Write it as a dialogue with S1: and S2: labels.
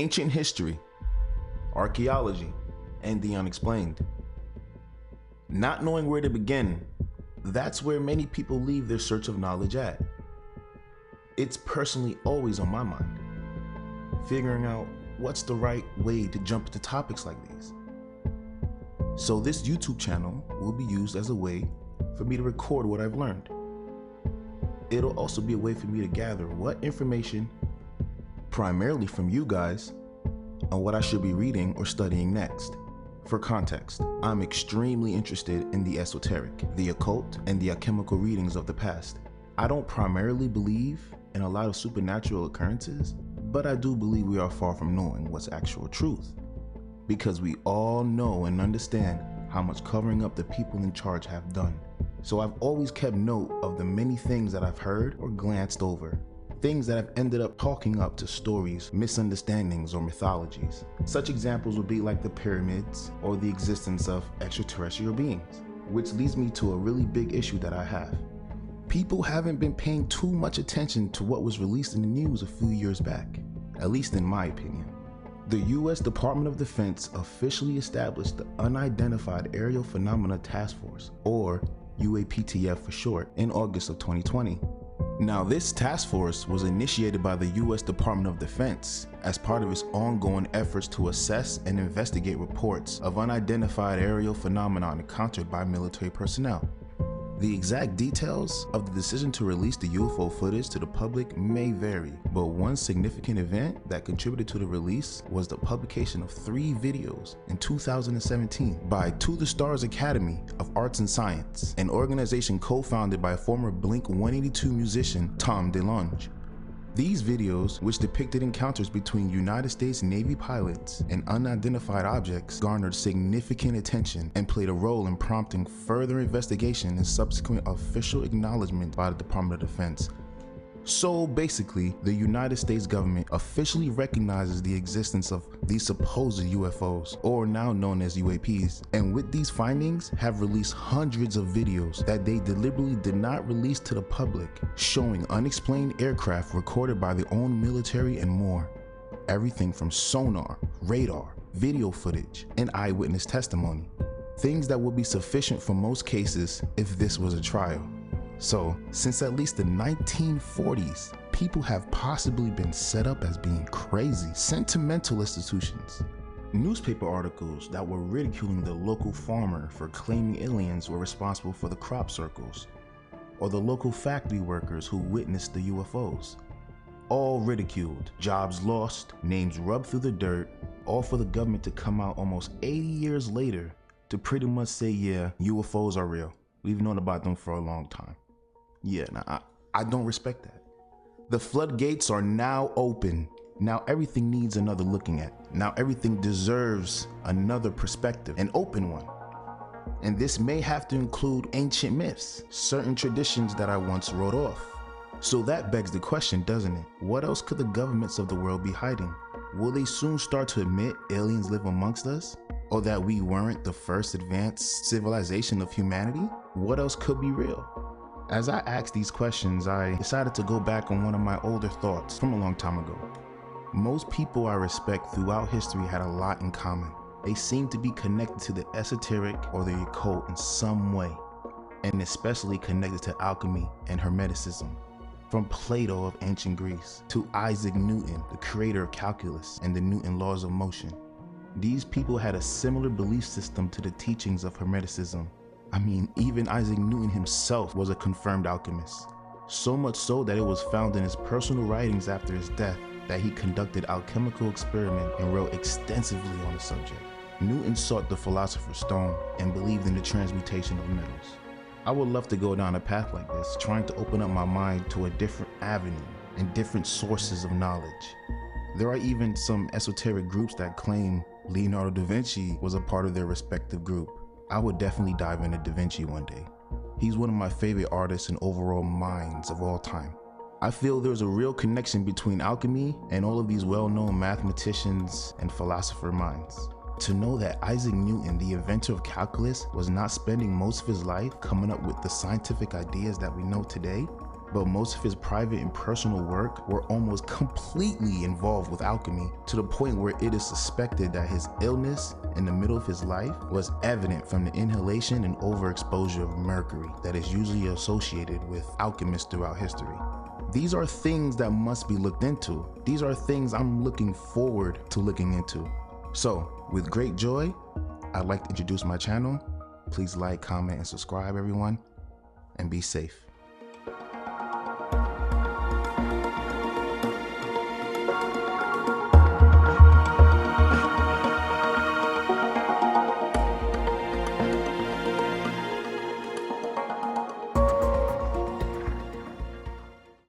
S1: ancient history, archaeology, and the unexplained. Not knowing where to begin, that's where many people leave their search of knowledge at. It's personally always on my mind, figuring out what's the right way to jump into topics like these. So this YouTube channel will be used as a way for me to record what I've learned. It'll also be a way for me to gather what information, primarily from you guys, on what I should be reading or studying next. For context, I'm extremely interested in the esoteric, the occult, and the alchemical readings of the past. I don't primarily believe in a lot of supernatural occurrences, but I do believe we are far from knowing what's actual truth, because we all know and understand how much covering up the people in charge have done. So I've always kept note of the many things that I've heard or glanced over, things that have ended up talking up to stories, misunderstandings, or mythologies. Such examples would be like the pyramids or the existence of extraterrestrial beings, which leads me to a really big issue that I have. People haven't been paying too much attention to what was released in the news a few years back, at least in my opinion. The US Department of Defense officially established the Unidentified Aerial Phenomena Task Force, or UAPTF for short, in August of 2020. Now, this task force was initiated by the US Department of Defense as part of its ongoing efforts to assess and investigate reports of unidentified aerial phenomena encountered by military personnel. The exact details of the decision to release the UFO footage to the public may vary, but one significant event that contributed to the release was the publication of 3 videos in 2017 by To the Stars Academy of Arts and Science, an organization co-founded by former Blink-182 musician Tom DeLonge. These videos, which depicted encounters between United States Navy pilots and unidentified objects, garnered significant attention and played a role in prompting further investigation and subsequent official acknowledgement by the Department of Defense. So basically, the United States government officially recognizes the existence of these supposed UFOs, or now known as UAPs, and with these findings have released hundreds of videos that they deliberately did not release to the public, showing unexplained aircraft recorded by their own military and more. Everything from sonar, radar, video footage, and eyewitness testimony. Things that would be sufficient for most cases if this was a trial. So, since at least the 1940s, people have possibly been set up as being crazy, sentimental institutions. Newspaper articles that were ridiculing the local farmer for claiming aliens were responsible for the crop circles, or the local factory workers who witnessed the UFOs. All ridiculed, jobs lost, names rubbed through the dirt, all for the government to come out almost 80 years later to pretty much say, yeah, UFOs are real. We've known about them for a long time. Yeah, I don't respect that. The floodgates are now open. Now everything needs another looking at. Now everything deserves another perspective, an open one. And this may have to include ancient myths, certain traditions that I once wrote off. So that begs the question, doesn't it? What else could the governments of the world be hiding? Will they soon start to admit aliens live amongst us? Or that we weren't the first advanced civilization of humanity? What else could be real? As I asked these questions, I decided to go back on one of my older thoughts from a long time ago. Most people I respect throughout history had a lot in common. They seemed to be connected to the esoteric or the occult in some way, and especially connected to alchemy and hermeticism. From Plato of ancient Greece to Isaac Newton, the creator of calculus and the Newton laws of motion. These people had a similar belief system to the teachings of hermeticism. I mean, even Isaac Newton himself was a confirmed alchemist. So much so that it was found in his personal writings after his death that he conducted alchemical experiment and wrote extensively on the subject. Newton sought the philosopher's stone and believed in the transmutation of metals. I would love to go down a path like this, trying to open up my mind to a different avenue and different sources of knowledge. There are even some esoteric groups that claim Leonardo da Vinci was a part of their respective group. I would definitely dive into Da Vinci one day. He's one of my favorite artists and overall minds of all time. I feel there's a real connection between alchemy and all of these well-known mathematicians and philosopher minds. To know that Isaac Newton, the inventor of calculus, was not spending most of his life coming up with the scientific ideas that we know today, but most of his private and personal work were almost completely involved with alchemy, to the point where it is suspected that his illness in the middle of his life was evident from the inhalation and overexposure of mercury that is usually associated with alchemists throughout history. These are things that must be looked into. These are things I'm looking forward to looking into. So, with great joy, I'd like to introduce my channel. Please like, comment, and subscribe, everyone, and be safe.